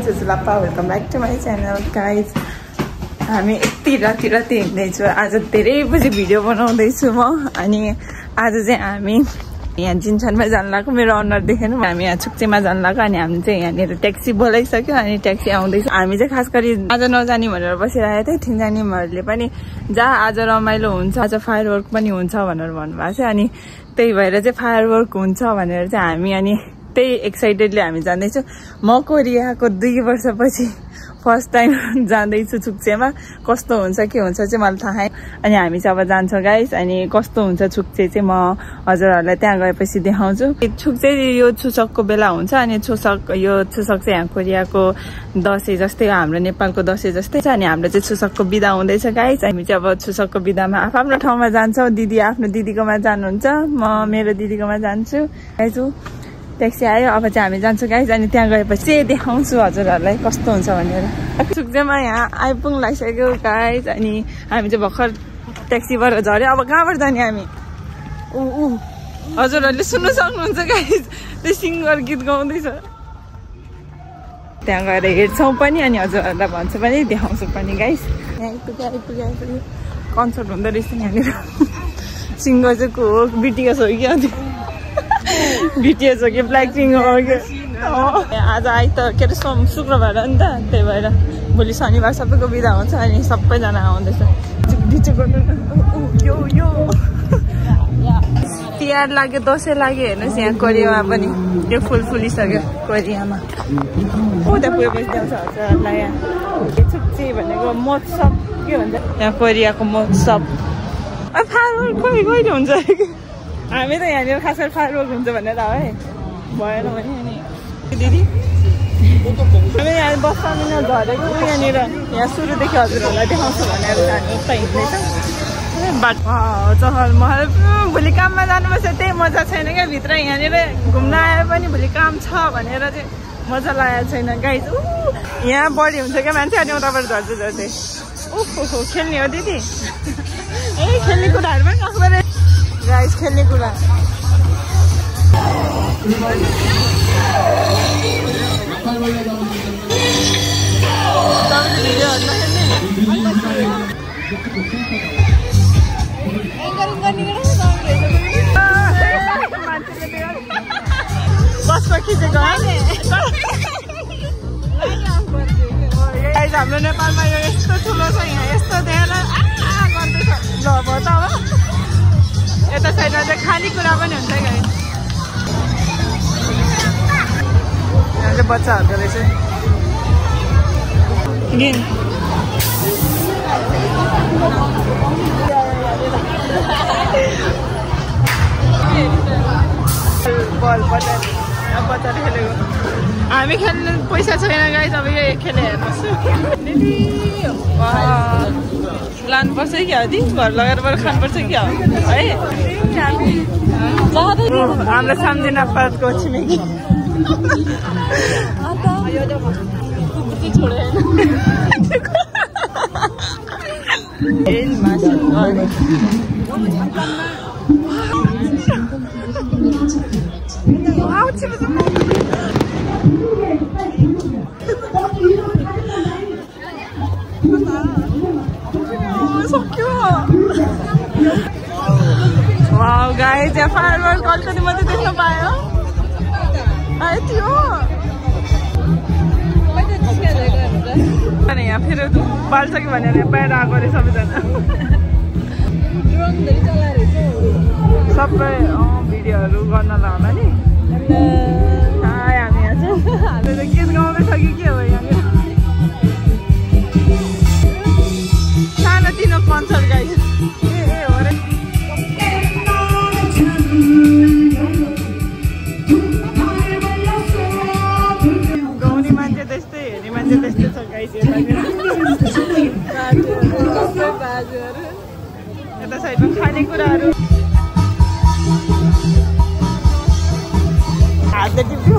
चुचुलाप्पा welcome back to my channel guys. हामी यति राति हिँड्दैछु। आज धेरै बजी भिडियो बनाउँदैछु म। अनि आज चाहिँ हामी यहाँ जिन्सनमा जानु लाग्यो। मेरो अनुहार देखेन, हामी यहाँ छुक्चेमा जानु लाग्यो। अनि हामी चाहिँ यहाँनिर ट्याक्सी बोलाइसक्यो। अनि ट्याक्सी आउँदैछ। हामी चाहिँ खास गरी आज नजाने भनेर बसिरहेको थियौँ। ठिङजानीहरूले पनि जहाँ आज रमाइलो हुन्छ, आज फायर वर्क पनि हुन्छ भनेर भन्नुभएको छ। अनि त्यही भएर चाहिँ फायर वर्क हुन्छ भनेर चाहिँ हामी अनि त्यही एक्साइटेडली हामी जाँदैछौँ। म कोरियाको 2 वर्षपछि फर्स्ट टाइम जाँदैछु छुक्चेमा। कस्तो हुन्छ के हुन्छ चाहिँ मलाई थाहा। अनि हामी चाहिँ अब जान्छौँ गाइस। अनि कस्तो हुन्छ छुक्चे चाहिँ म हजुरहरूलाई त्यहाँ गएपछि देखाउँछु। छुक्चे यो छुसकको बेला हुन्छ। अनि यो छुसक चाहिँ यहाँ कोरियाको दसैँ जस्तै, हाम्रो नेपालको दसैँ जस्तै छ। अनि हाम्रो चाहिँ छुसकको बिदा हुँदैछ गाइस। हामी चाहिँ अब छुसकको बिदामा आफ्नो ठाउँमा जान्छौँ। दिदी आफ्नो दिदीकोमा जानुहुन्छ, म मेरो दिदीकोमा जान्छु। गाइस ट्याक्सी आयो, अब चाहिँ हामी जान्छौँ गाइस। अनि त्यहाँ गएपछि देखाउँछु हजुरहरूलाई कस्तो हुन्छ भनेर। छुक्चेमा यहाँ आइपुग्न लागिसक्यो गाइस। अनि हामी चाहिँ भर्खर ट्याक्सीबाट झऱ्यो। अब कहाँबाट जाने हामी? हजुरहरूले सुन्नु सक्नुहुन्छ गाइस, त्यो सिङ्गर गीत गाउँदैछ। त्यहाँ गएर हेर्छौँ पनि अनि हजुरहरूलाई भन्छु पनि, देखाउँछु पनि गाइस। यहाँ आइपुग्यो कन्सर्ट हुँदो रहेछ यहाँनिर। सिङ्गर चाहिँ को हो? बिटिएस हो कि बिटिएस हो कि ब्ल्याक पिङ्क हो कि? आज आइतबार के अरे शुक्रबार हो नि त, त्यही भएर भोलि शनिबार सबैको बिदा हुन्छ। अनि सबैजना आउँदैछ। तिहार लाग्यो, दसैँ लाग्यो। हेर्नुहोस् यहाँ कोरियामा पनि यो फुल फुलिसक्यो कोरियामा। उता पुगेपछि देखाउँछ हजुरहरूलाई। यहाँ छुक्चे भनेको महोत्सव के भन्छ, यहाँ कोरियाको महोत्सव। फायरवर्क कहिले हुन्छ? हामी त यहाँनिर खास गरी फायरवर्क हुन्छ भनेर है भएन भने। अनि दिदी हामी यहाँ बस्दा झरेको यहाँनिर, यहाँ सुरुदेखि हजुरहरूलाई देखाउँछु भनेर हामी उता हिँड्दैछ। बाटो चहल महल। भोलि काममा जानुपर्छ, त्यही मजा छैन क्या भित्र। यहाँनिर घुम्न आए पनि भोलि काम छ भनेर चाहिँ मजा लागेको छैन गाइस। यहाँ बढी हुन्छ क्या मान्छे। अनि उताबाट झर्दै ओहो खेल्ने हो दिदी? ए खेल्ने कुराहरू पनि राख्दो रहेछ गाइस, खेल्ने कुरा। बसमा खिचेको हाम्रो नेपालमा यो यस्तो ठुलो छ, यहाँ यस्तो देखेर गर्दैछ। ल भयो त अब यता साइडमा चाहिँ खानेकुरा पनि हुन्छ गाइस। यहाँ चाहिँ बच्चाहरूको रहेछ। बल बच्चाले खेलेको। हामी खेल्नु पैसा छैन गाइस। अब यो खेले हेर्नुहोस्। लानुपर्छ क्या हो? घर लगेर खानुपर्छ क्या हो है? हाम्रो सम्झिना पार्कको छिमेकी वाउ गाइस, यहाँ फायरवर्क अलिकति मात्रै देख्न पायो। यति हो। अनि यहाँ फेरि बाल्छ कि भनेर बाहिर आएको अरे सबैजना। सबै भिडियोहरू गर्नलाई होला नि। हामी यहाँ चाहिँ गीत गाउँदैछ कि के हो? यहाँनिर सानोतिनो कन्सर्ट गाइस। हो रे। गाउने मान्छे त्यस्तै, हेर्ने मान्छे त्यस्तै छ गाइस। यता साइडमा खानेकुराहरू। हातले टिप्यो।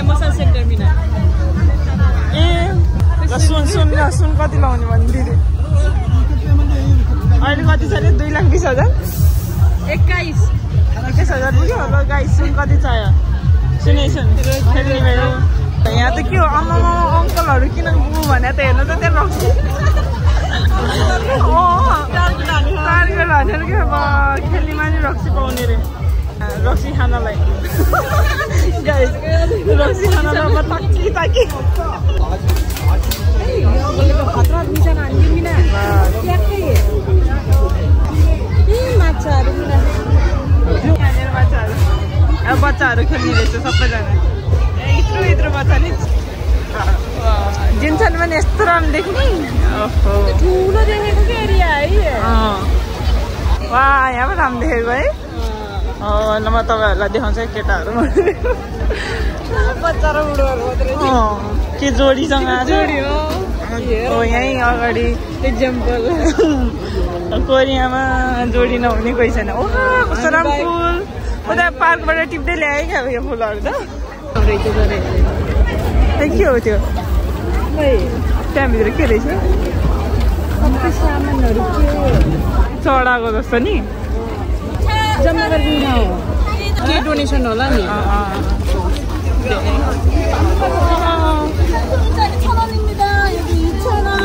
मसाज सेन्टर बिना सुन कति लाउने भने दिदी? कति छ अरे 2,20,000 21,000 पुग्यो ल गाइस सुन कति चाहियो सुने सुन खेल्ने भयो यहाँ त के हो आमा अङ्कलहरू किन गु भने त हेर्नु त त्यहाँ रक्सी टार्गेट हानेर के अब खेल्ने मान्छे रक्सी पाउने रे रक्सी खानलाई गाइस रक्सी खानलाई म ताकी बच्चाहरू खेल्ने रहेछ सबैजना यत्रो बच्चा नि जिन्छन् पनि यस्तो राम्रो देख्ने ठुलो देखेको के एरिया है वा यहाँ पनि राम्रो देखेको है ल म तपाईँहरूलाई देखाउँछु है केटाहरू बच्चा र बुढोहरू के जोडीसँग हो यहीँ अगाडि एक्जाम्पल कोरियामा जोडी नहुने कोही छैन ओ कस्तो राम्रो फुल उता पार्कबाट टिप्दै ल्याएँ क्या यो फुलहरू त के हो त्यो त्यहाँभित्र के रहेछ सामानहरू चढाएको जस्तो नि जम्मा गरिदिनु के डोनेसन होला नि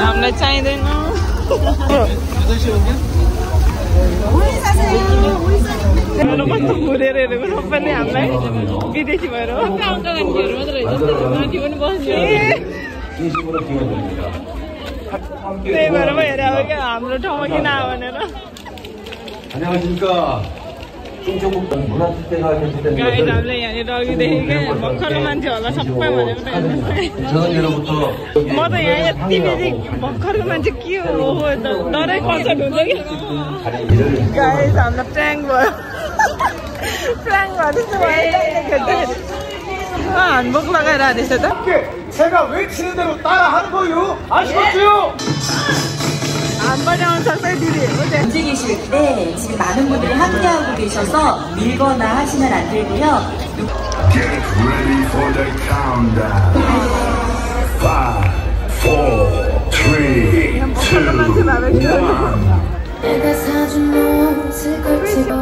हामीलाई चाहिँदैन कस्तो घुरेर हेरेको सबैले हामीलाई विदेशी भएर त्यही भएर पो हेरे अब क्या हाम्रो ठाउँमा किन आयो भनेर हामीले यहाँनिर अघि देखेँ क्या भर्खरको मान्छे होला सबै भनेको म त यहाँ यति बेसी भर्खरको मान्छे के हो डरै कन्सर्ट हुन्छ कि गाइस हामीलाई प्र्याङ्क भयो प्र्याङ्क भयो त्यस्तो भयो खेल्दाखेरि handbook लगाएर रहेछ त 제가 외치는 대로 따라하는 거요. 아시겠어요? 안 받아온 상태 디디. 문제 계실 때 지금 많은 분들이 함께하고 계셔서 밀거나 하시면 안 되고요. Get ready for the countdown. 5, 4, 3, 2, 1. 내가 사준 옷을 걸치고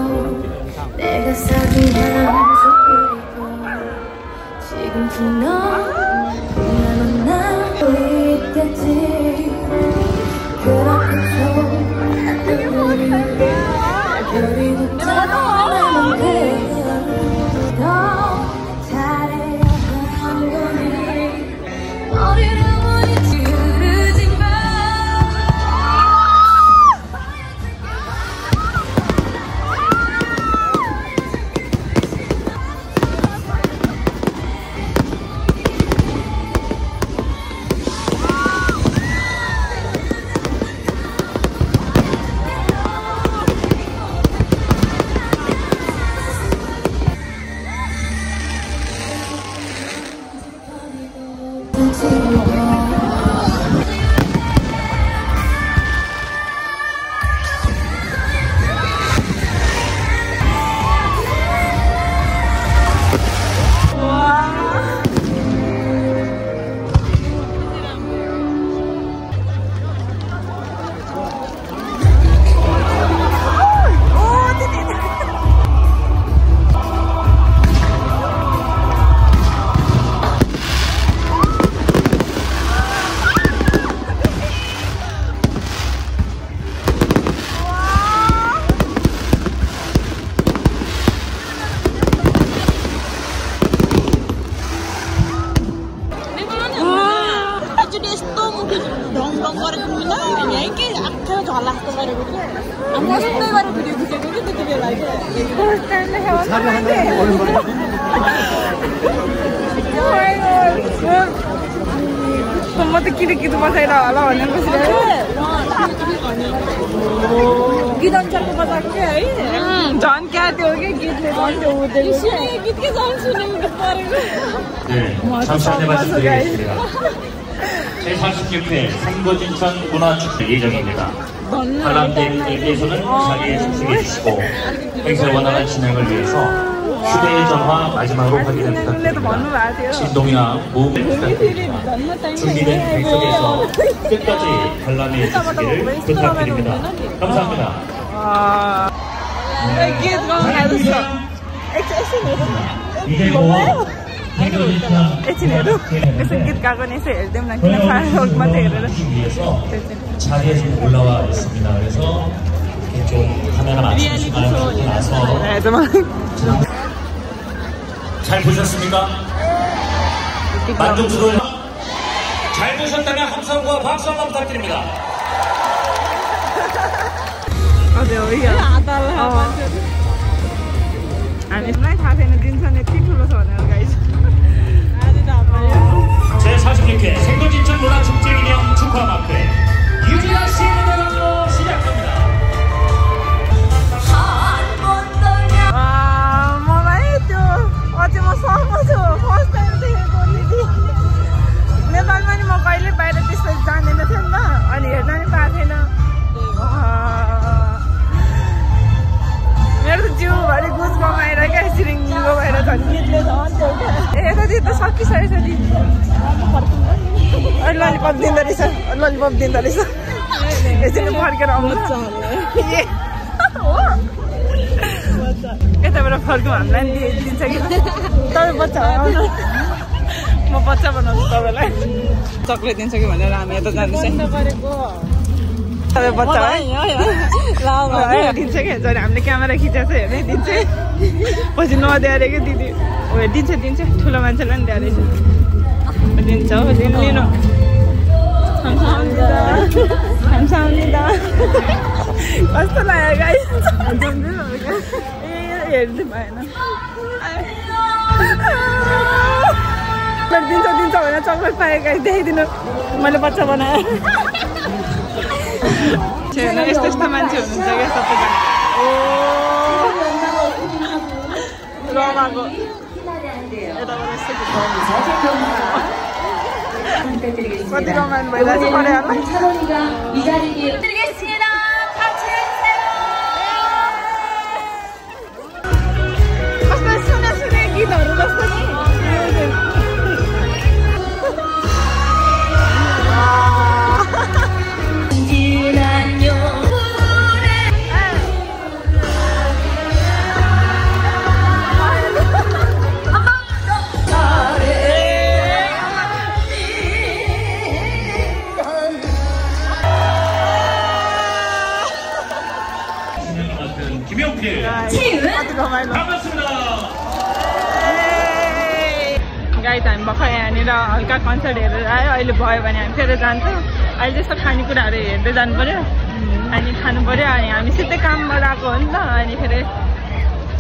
내가 사준 향수 뿌리고 지금쯤 넌 만나고 있겠지. 그렇게 좋은 별이 떠나는 더 잘해야 하는 거니 머리를 보니 흐르지 마. म त किट बसाएर होला भनेर बसिरहेको गीत अनुसारको बजाएको क्या है झन् क्या त्यो के गीतले गीत के झन् सुनेको परेको 제46회 삼거진천 문화축제 예정입니다. 관람객님께서는 자리에 숙식해 주시고 행사의 원활한 진행을 위해서 휴대전화 마지막으로 확인을 부탁드립니다. 진동이나 모음을 부탁드립니다. 준비된 객석에서 끝까지 관람해 주시기를 부탁드립니다. 감사합니다. गीत गाउनु एकछिन हेरौँ यसो गीत गाएको नि यसो हेरिदिउँ न किन फायरवर्क मात्रै हेरेर 자리에 좀 올라와 있습니다. 그래서 좀 카메라 맞추시면 나서 잘 보셨습니까? 만족스러워요? 잘 보셨다면 함성과 박수 한번 부탁드립니다. हामीलाई थाहा छैन दिन्छ यति ठुलो छ भनेर गाइस 제46회 생도진천 문화축제 기념 축하 마크 유진아 씨 무대로 시작합니다. मलाई त्यो अझै म सहमत छु फर्स्ट टाइम देखेको दिदी नेपालमा नि म कहिले बाहिर त्यस्तो जान्दैन थिएँ नि त अनि हेर्न नि पाएको थिएन मेरो त जिउभरि गुज बमाएर क्या सिरिङ्गो भएर झन् गीतले झन् यता दि त सकिसकेछ दि ललिपप दिँदो रहेछ ललिपप दिँदो रहेछ एकछिन फर्केर आउनु यताबाट फर्कौँ हामीलाई नि दिन्छ कि तपाईँ बच्चा आउनु म बच्चा बनाउँछु तपाईँलाई चक्लेट दिन्छ कि भनेर हामी यता जाँदैछ तपाईँ बच्चा है दिन्छ कि झन् हामीले क्यामेरा खिचेको छ हेर्ने दिन्छ पछि नदिए अरे कि दिदी दिन्छ दिन्छ ठुलो मान्छेलाई पनि दिएर दिन्छ हो लिनु कस्तो लाग्यो गाई हेर्नु भएन दिन्छ दिन्छ भनेर चक्लेट पाएँ गाई देखाइदिनु मैले बच्चा बनाएँ यस्तो यस्तो मान्छे हुनुहुन्छ क्या सबैजना रमाको यताबाट यस्तो कति रमाइलो भइरहेको छ कस्तो सुने सुने गीतहरू जस्तो नि गाई त हामी भर्खर यहाँनिर हल्का कन्सर्ट हेरेर आयो अहिले भयो भने हामी फेरि जान्छौँ अहिले त्यस्तो खानेकुराहरू हेर्दै जानु पऱ्यो अनि खानु पऱ्यो अनि हामी सिधै कामबाट आएको हो नि त अनि फेरि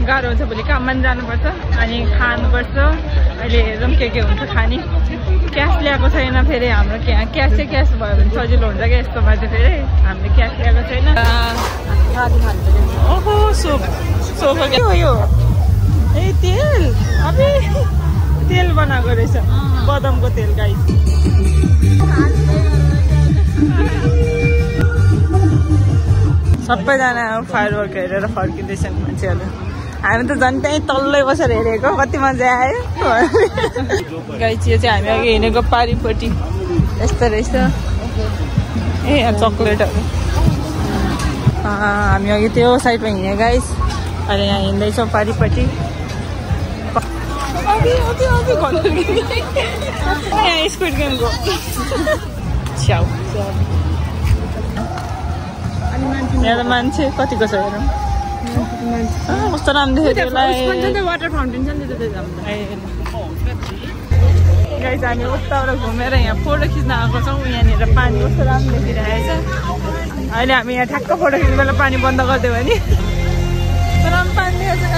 गाह्रो हुन्छ भोलि काममा पनि जानुपर्छ अनि खानुपर्छ अहिले हेरौँ के हुन्छ खाने क्यास ल्याएको छैन फेरि हाम्रो क्यास चाहिँ क्यास भयो भने सजिलो हुन्छ क्या यस्तोमा चाहिँ फेरि हामीले क्यास ल्याएको छैन ओहो सोप सोफा के हो यो ए तेल अब तेल बनाएको रहेछ बदामको तेल गाई सबैजना फायरवर्क हेरेर फर्किँदैछन् मान्छेहरू हामी त झन् त्यहीँ तल्लै बसेर हेरेको कति मजा आयो गाई चाहिँ हामी अघि हिँडेको पारिपट्टि यस्तो रहेछ ए चक्लेटहरू हामी अघि त्यो साइडमा हिँड्यो गाइस अहिले यहाँ हिँड्दैछौँ पारिपट्टि यहाँ स्क्विड गेमको छ्याउ यहाँ त मान्छे कतिको छ हेरौँ कस्तो राम्रो देख्यो वाटर फाउन्टेन छ नि गाइस हामी उताबाट घुमेर यहाँ फोटो खिच्न आएको छौँ यहाँनिर पानी कस्तो राम्रो देखिरहेको छ अहिले हामी यहाँ ठ्याक्क फोटो खिच्ने बेला पानी बन्द गरिदियो भने राम्रो पानी देखेको छ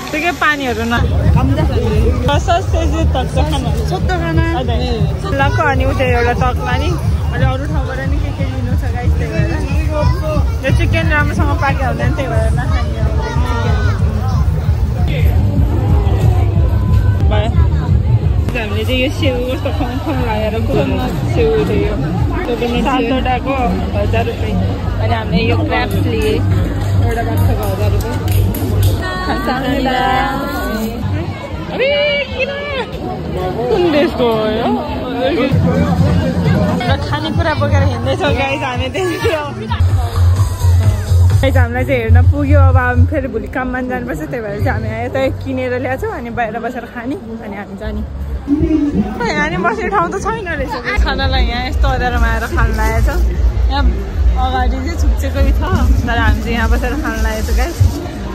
त्यो के पानीहरू न लक्क अनि उता एउटा टकमा नि अहिले अरू ठाउँबाट नि के लिनु छ गाइस त्यही भएर यो चिकन राम्रोसँग पाके हुँदैन त्यही भएर नखाने भयो हामीले चाहिँ यो सेउ कस्तो खङ लागेर सेउ थियो त्यो पनि 7वटाको 1000 रुपियाँ अनि हामीले यो क्र्याप्स लिए एउटा बाक्सको 1000 रुपियाँ कुन देशको हो यो खानेकुरा बोकेर हिँड्दैछौँ गाइस हामी त्यहाँनिर हामीलाई चाहिँ हेर्न पुग्यो। अब हामी फेरि भोलि काममा जानुपर्छ, त्यही भएर चाहिँ हामी यतै किनेर ल्याएको अनि बाहिर बसेर खाने अनि हामी जाने। यहाँ बस्ने ठाउँ त छैन रहेछ। खानालाई यहाँ यस्तो अँध्यारोमा आएर खान लागेको छ। यहाँ अगाडि चाहिँ छुच्चेकै छ, तर हामी चाहिँ यहाँ बसेर खान लागेको छ गाइस।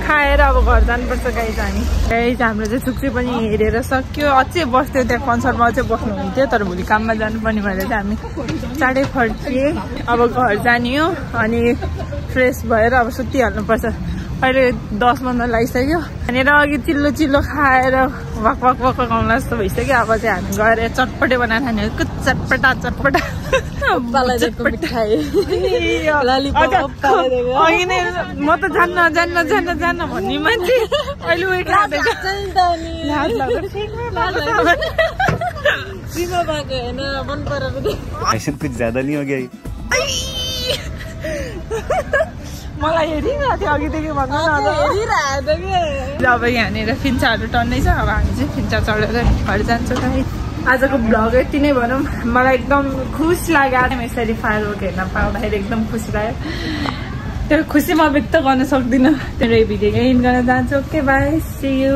खाएर अब घर जानुपर्छ गाइस हामी। गाइस हाम्रो चाहिँ छुच्चे पनि हेरेर सक्यो। अझै बस्थ्यो त्यहाँ कन्सर्टमा अझै बस्नुहुन्थ्यो, तर भोलि काममा जानुपर्ने भएर चाहिँ हामी चाँडै फर्किए। अब घर जाने हो अनि फ्रेस भएर अब सुतिहाल्नुपर्छ। अहिले 10 बज्न लागिसक्यो। भनेर अघि चिल्लो चिल्लो खाएर वाक वाक वाक गाउँला जस्तो भइसक्यो। अब चाहिँ हामी गएर चटपटे बनाएर खाने हो। चटपटा चटपटा अघि नै म त जान्न जान्न जान्न जान्न भन्ने मान्छे अहिले उयो खाँदैछ। कुछ ज्यादा नहीं हो गया मलाई हेरिरहेको थियो अघिदेखि भन्नु न। अब यहाँनिर फिन्चाहरू टन्नै छ। अब हामी चाहिँ फिन्चा चढेर घर जान्छौँ। आजको भ्लग यति नै भनौँ। मलाई एकदम खुसी लाग्यो यसरी फायरवर्क हेर्न पाउँदाखेरि, एकदम खुसी लाग्यो। त्यो खुसी म व्यक्त गर्न सक्दिनँ। त्यो भिडियो एन्ड गर्न जान्छु। Okay bye, see you.